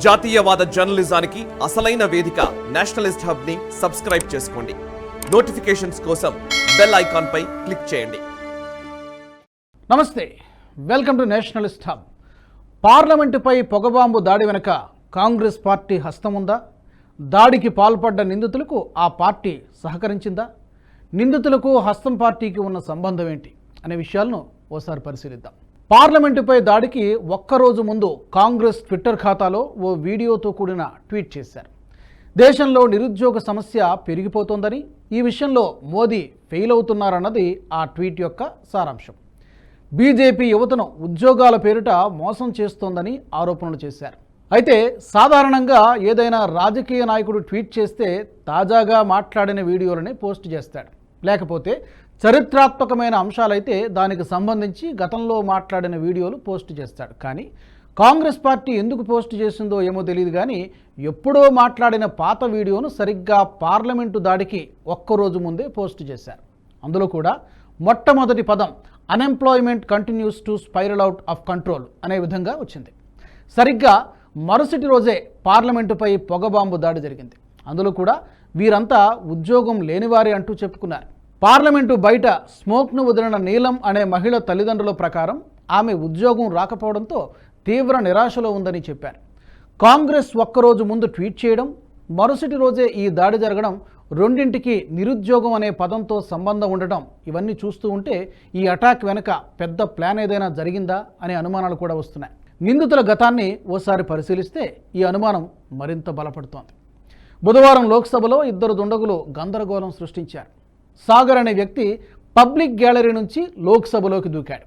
జాతీయవాద జర్నలిజానికి అసలైన వేదిక నేషనలిస్ట్ హబ్ ని సబ్స్క్రైబ్ చేసుకోండి. నోటిఫికేషన్స్ కోసం బెల్ ఐకాన్ పై క్లిక్ చేయండి. నమస్తే, వెల్కమ్ టు నేషనలిస్ట్ హబ్. పార్లమెంటుపై పొగబాంబు దాడి వెనుక కాంగ్రెస్ పార్టీ హస్తం ఉందా? దాడికి పాల్పడ్డ నిందితులకు ఆ పార్టీ సహకరించిందా? నిందితులకు హస్తం పార్టీకి ఉన్న సంబంధం ఏంటి అనే విషయాలను ఓసారి పరిశీలిద్దాం. పార్లమెంటుపై దాడికి ఒక్కరోజు ముందు కాంగ్రెస్ ట్విట్టర్ ఖాతాలో ఓ వీడియోతో కూడిన ట్వీట్ చేశారు. దేశంలో నిరుద్యోగ సమస్య పెరిగిపోతోందని, ఈ విషయంలో మోదీ ఫెయిల్ అవుతున్నారన్నది ఆ ట్వీట్ యొక్క సారాంశం. బీజేపీ యువతను ఉద్యోగాల పేరిట మోసం చేస్తోందని ఆరోపణలు చేశారు. అయితే సాధారణంగా ఏదైనా రాజకీయ నాయకుడు ట్వీట్ చేస్తే తాజాగా మాట్లాడిన వీడియోలని పోస్ట్ చేస్తాడు, లేకపోతే చరిత్రాత్మకమైన అంశాలైతే దానికి సంబంధించి గతంలో మాట్లాడిన వీడియోలు పోస్ట్ చేస్తాడు. కానీ కాంగ్రెస్ పార్టీ ఎందుకు పోస్ట్ చేసిందో ఏమో తెలియదు, కానీ ఎప్పుడో మాట్లాడిన పాత వీడియోను సరిగ్గా పార్లమెంటు దాడికి ఒక్కరోజు ముందే పోస్ట్ చేశారు. అందులో కూడా మొట్టమొదటి పదం unemployment continues to spiral out of control అనే విధంగా వచ్చింది. సరిగ్గా మరుసటి రోజే పార్లమెంటుపై పొగబాంబు దాడి జరిగింది. అందులో కూడా వీరంతా ఉద్యోగం లేనివారే అంటూ చెప్పుకున్నారు. పార్లమెంటు బయట స్మోక్ను వదిలిన నీలం అనే మహిళ తల్లిదండ్రుల ప్రకారం ఆమె ఉద్యోగం రాకపోవడంతో తీవ్ర నిరాశలో ఉందని చెప్పారు. కాంగ్రెస్ ఒక్కరోజు ముందు ట్వీట్ చేయడం, మరుసటి రోజే ఈ దాడి జరగడం, రెండింటికి నిరుద్యోగం అనే పదంతో సంబంధం ఉండటం, ఇవన్నీ చూస్తూ ఉంటే ఈ అటాక్ వెనుక పెద్ద ప్లాన్ ఏదైనా జరిగిందా అనే అనుమానాలు కూడా వస్తున్నాయి. నిందితుల గతాన్ని ఓసారి పరిశీలిస్తే ఈ అనుమానం మరింత బలపడుతోంది. బుధవారం లోక్సభలో ఇద్దరు దుండగులు గందరగోళం సృష్టించారు. సాగర్ అనే వ్యక్తి పబ్లిక్ గ్యాలరీ నుంచి లోక్సభలోకి దూకాడు.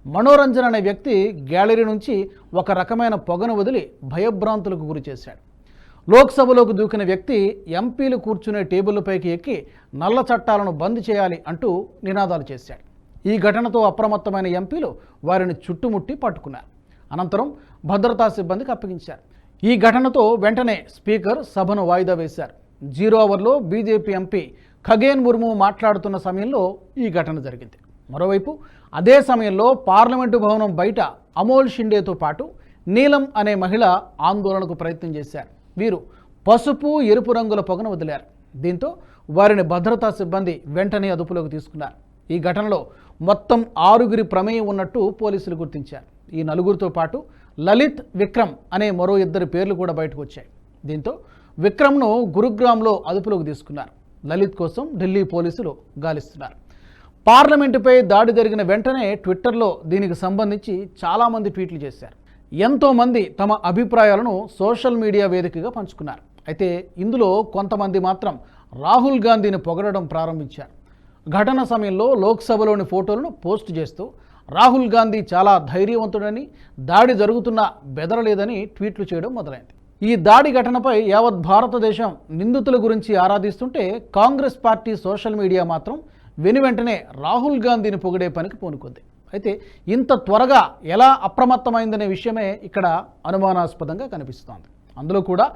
మనోరంజన్ అనే వ్యక్తి గ్యాలరీ నుంచి ఒక రకమైన పొగను వదిలి భయభ్రాంతులకు గురి చేశాడు. లోక్సభలోకి దూకిన వ్యక్తి ఎంపీలు కూర్చునే టేబుల్పైకి ఎక్కి నల్ల చట్టాలను బంద్ చేయాలి అంటూ నినాదాలు చేశాడు. ఈ ఘటనతో అప్రమత్తమైన ఎంపీలు వారిని చుట్టుముట్టి పట్టుకున్నారు. అనంతరం భద్రతా సిబ్బందికి అప్పగించారు. ఈ ఘటనతో వెంటనే స్పీకర్ సభను వాయిదా వేశారు. 0 అవర్లో బీజేపీ ఎంపీ ఖగేన్ ముర్ము మాట్లాడుతున్న సమయంలో ఈ ఘటన జరిగింది. మరోవైపు అదే సమయంలో పార్లమెంటు భవనం బయట అమోల్ షిండేతో పాటు నీలం అనే మహిళ ఆందోళనకు ప్రయత్నం చేశారు. వీరు పసుపు, ఎరుపు రంగుల పొగను వదిలారు. దీంతో వారిని భద్రతా సిబ్బంది వెంటనే అదుపులోకి తీసుకున్నారు. ఈ ఘటనలో మొత్తం 6 ప్రమేయం ఉన్నట్టు పోలీసులు గుర్తించారు. ఈ నలుగురితో పాటు లలిత్, విక్రమ్ అనే మరో 2 పేర్లు కూడా బయటకు వచ్చాయి. దీంతో విక్రమ్ను గురుగ్రామ్లో అదుపులోకి తీసుకున్నారు. లలిత్ కోసం ఢిల్లీ పోలీసులు గాలిస్తున్నారు. పార్లమెంటుపై దాడి జరిగిన వెంటనే ట్విట్టర్లో దీనికి సంబంధించి చాలామంది ట్వీట్లు చేశారు. ఎంతోమంది తమ అభిప్రాయాలను సోషల్ మీడియా వేదికగా పంచుకున్నారు. అయితే ఇందులో కొంతమంది మాత్రం రాహుల్ గాంధీని పొగడడం ప్రారంభించారు. ఘటన సమయంలో లోక్సభలోని ఫోటోలను పోస్ట్ చేస్తూ రాహుల్ గాంధీ చాలా ధైర్యవంతుడని, దాడి జరుగుతున్నా బెదరలేదని ట్వీట్లు చేయడం మొదలైంది. ఈ దాడి ఘటనపై యావత్ భారతదేశం నిందితుల గురించి ఆరాధిస్తుంటే కాంగ్రెస్ పార్టీ సోషల్ మీడియా మాత్రం వెనువెంటనే రాహుల్ గాంధీని పొగిడే పనికి పూనుకుంది. అయితే ఇంత త్వరగా ఎలా అప్రమత్తమైందనే విషయమే ఇక్కడ అనుమానాస్పదంగా కనిపిస్తోంది. అందులో కూడా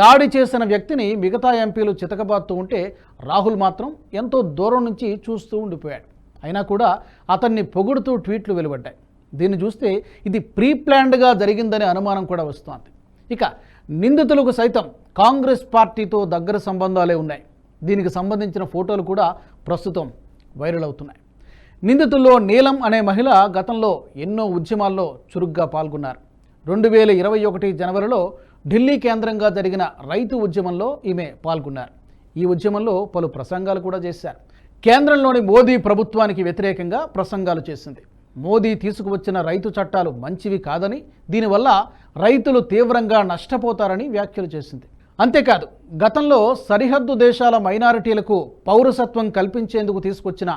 దాడి చేసిన వ్యక్తిని మిగతా ఎంపీలు చితకబాత్తూ ఉంటే రాహుల్ మాత్రం ఎంతో దూరం నుంచి చూస్తూ ఉండిపోయాడు. అయినా కూడా అతన్ని పొగుడుతూ ట్వీట్లు వెలువడ్డాయి. దీన్ని చూస్తే ఇది ప్రీ ప్లాన్డ్గా జరిగిందనే అనుమానం కూడా వస్తోంది. ఇక నిందితులకు సైతం కాంగ్రెస్ పార్టీతో దగ్గర సంబంధాలే ఉన్నాయి. దీనికి సంబంధించిన ఫోటోలు కూడా ప్రస్తుతం వైరల్ అవుతున్నాయి. నిందితుల్లో నీలం అనే మహిళ గతంలో ఎన్నో ఉద్యమాల్లో చురుగ్గా పాల్గొన్నారు. 2021 జనవరిలో ఢిల్లీ కేంద్రంగా జరిగిన రైతు ఉద్యమంలో ఈమె పాల్గొన్నారు. ఈ ఉద్యమంలో పలు ప్రసంగాలు కూడా చేశారు. కేంద్రంలోని మోదీ ప్రభుత్వానికి వ్యతిరేకంగా ప్రసంగాలు చేసింది. మోదీ తీసుకువచ్చిన రైతు చట్టాలు మంచివి కాదని, దీనివల్ల రైతులు తీవ్రంగా నష్టపోతారని వ్యాఖ్యలు చేసింది. అంతేకాదు, గతంలో సరిహద్దు దేశాల మైనారిటీలకు పౌరసత్వం కల్పించేందుకు తీసుకొచ్చిన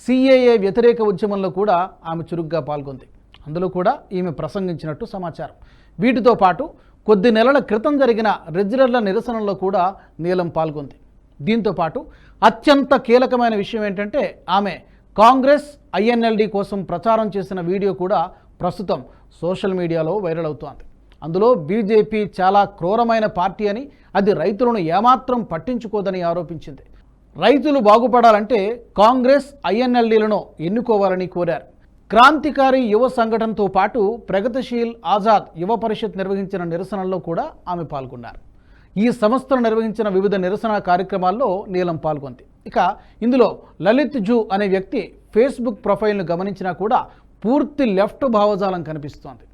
CAA వ్యతిరేక ఉద్యమంలో కూడా ఆమె చురుగ్గా పాల్గొంది. అందులో కూడా ఈమె ప్రసంగించినట్టు సమాచారం. వీటితో పాటు కొద్ది నెలల క్రితం జరిగిన రెజ్లర్ల నిరసనలో కూడా నీలం పాల్గొంది. దీంతో పాటు అత్యంత కీలకమైన విషయం ఏంటంటే ఆమె కాంగ్రెస్ INLD కోసం ప్రచారం చేసిన వీడియో కూడా ప్రస్తుతం సోషల్ మీడియాలో వైరల్ అవుతోంది. అందులో బీజేపీ చాలా క్రూరమైన పార్టీ అని, అది రైతులను ఏమాత్రం పట్టించుకోదని ఆరోపించింది. రైతులు బాగుపడాలంటే కాంగ్రెస్ INLDలను ఎన్నుకోవాలని కోరారు. క్రాంతికారి యువ సంఘటనతో పాటు ప్రగతిశీల్ ఆజాద్ యువ పరిషత్ నిర్వహించిన నిరసనల్లో కూడా ఆమె పాల్గొన్నారు. ఈ సంస్థలు నిర్వహించిన వివిధ నిరసన కార్యక్రమాల్లో నీలం పాల్గొంది. ఇక ఇందులో లలిత్ జూ అనే వ్యక్తి ఫేస్బుక్ ప్రొఫైల్ను గమనించినా కూడా పూర్తి లెఫ్ట్ భావజాలం కనిపిస్తోంది.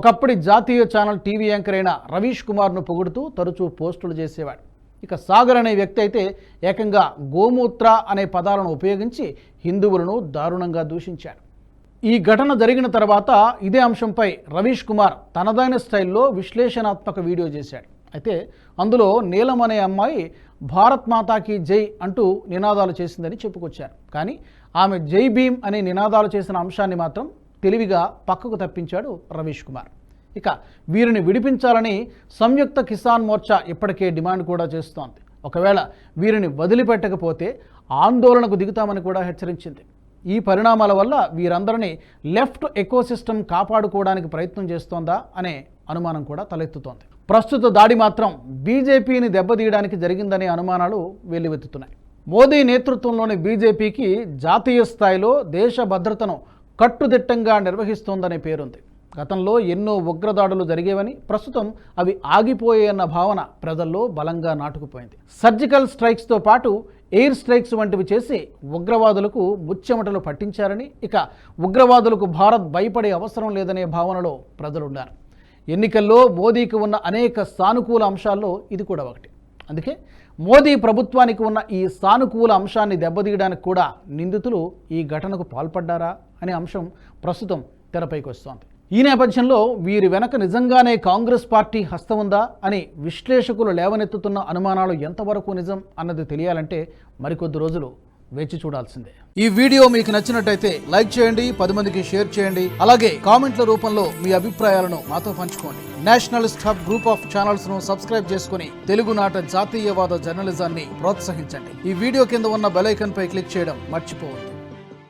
ఒకప్పటి జాతీయ ఛానల్ టీవీ యాంకర్ అయిన రవీష్ కుమార్ను పొగుడుతూ తరచూ పోస్టులు చేసేవాడు. ఇక సాగర్ అనే వ్యక్తి అయితే ఏకంగా గోమూత్ర అనే పదాలను ఉపయోగించి హిందువులను దారుణంగా దూషించాడు. ఈ ఘటన జరిగిన తర్వాత ఇదే అంశంపై రవీష్ కుమార్ తనదైన స్టైల్లో విశ్లేషణాత్మక వీడియో చేశాడు. అయితే అందులో నీలం అనే అమ్మాయి భారత్ మాతాకి జై అంటూ నినాదాలు చేసిందని చెప్పుకొచ్చారు. కానీ ఆమె జై భీమ్ అనే నినాదాలు చేసిన అంశాన్ని మాత్రం తెలివిగా పక్కకు తప్పించాడు రవీష్ కుమార్. ఇక వీరిని విడిపించాలని సంయుక్త కిసాన్ మోర్చా ఇప్పటికే డిమాండ్ కూడా చేస్తోంది. ఒకవేళ వీరిని వదిలిపెట్టకపోతే ఆందోళనకు దిగుతామని కూడా హెచ్చరించింది. ఈ పరిణామాల వల్ల వీరందరినీ లెఫ్ట్ ఎకోసిస్టమ్ కాపాడుకోవడానికి ప్రయత్నం చేస్తోందా అనే అనుమానం కూడా తలెత్తుతోంది. ప్రస్తుత దాడి మాత్రం బీజేపీని దెబ్బతీయడానికి జరిగిందనే అనుమానాలు వెల్లువెత్తుతున్నాయి. మోదీ నేతృత్వంలోని బీజేపీకి జాతీయ స్థాయిలో దేశ భద్రతను కట్టుదిట్టంగా నిర్వహిస్తోందనే పేరుంది. గతంలో ఎన్నో ఉగ్రదాడులు జరిగేవని, ప్రస్తుతం అవి ఆగిపోయాయన్న భావన ప్రజల్లో బలంగా నాటుకుపోయింది. సర్జికల్ స్ట్రైక్స్తో పాటు ఎయిర్ స్ట్రైక్స్ వంటివి చేసి ఉగ్రవాదులకు ముచ్చెమటలు పట్టించారని, ఇక ఉగ్రవాదులకు భారత్ భయపడే అవసరం లేదనే భావనలో ప్రజలున్నారు. ఎన్నికల్లో మోదీకి ఉన్న అనేక సానుకూల అంశాల్లో ఇది కూడా ఒకటి. అందుకే మోదీ ప్రభుత్వానికి ఉన్న ఈ సానుకూల అంశాన్ని దెబ్బతీయడానికి కూడా నిందితులు ఈ ఘటనకు పాల్పడ్డారా అనే అంశం ప్రస్తుతం తెరపైకి వస్తోంది. ఈ నేపథ్యంలో వీరి వెనక నిజంగానే కాంగ్రెస్ పార్టీ హస్తం ఉందా అని విశ్లేషకులు లేవనెత్తుతున్న అనుమానాలు ఎంతవరకు నిజం అన్నది తెలియాలంటే మరికొద్ది రోజులు వేచి చూడాల్సిందే. ఈ వీడియో మీకు నచ్చినట్టయితే లైక్ చేయండి, 10 మందికి షేర్ చేయండి. అలాగే కామెంట్ల రూపంలో మీ అభిప్రాయాలను మాతో పంచుకోండి. Nationalist hub group of channels ను సబ్స్క్రైబ్ చేసుకుని తెలుగునాట జాతీయవాద జర్నలిజాన్ని ప్రోత్సహించండి. ఈ వీడియో కింద ఉన్న బెల్ ఐకాన్ పై క్లిక్ చేయడం మర్చిపోవద్దు.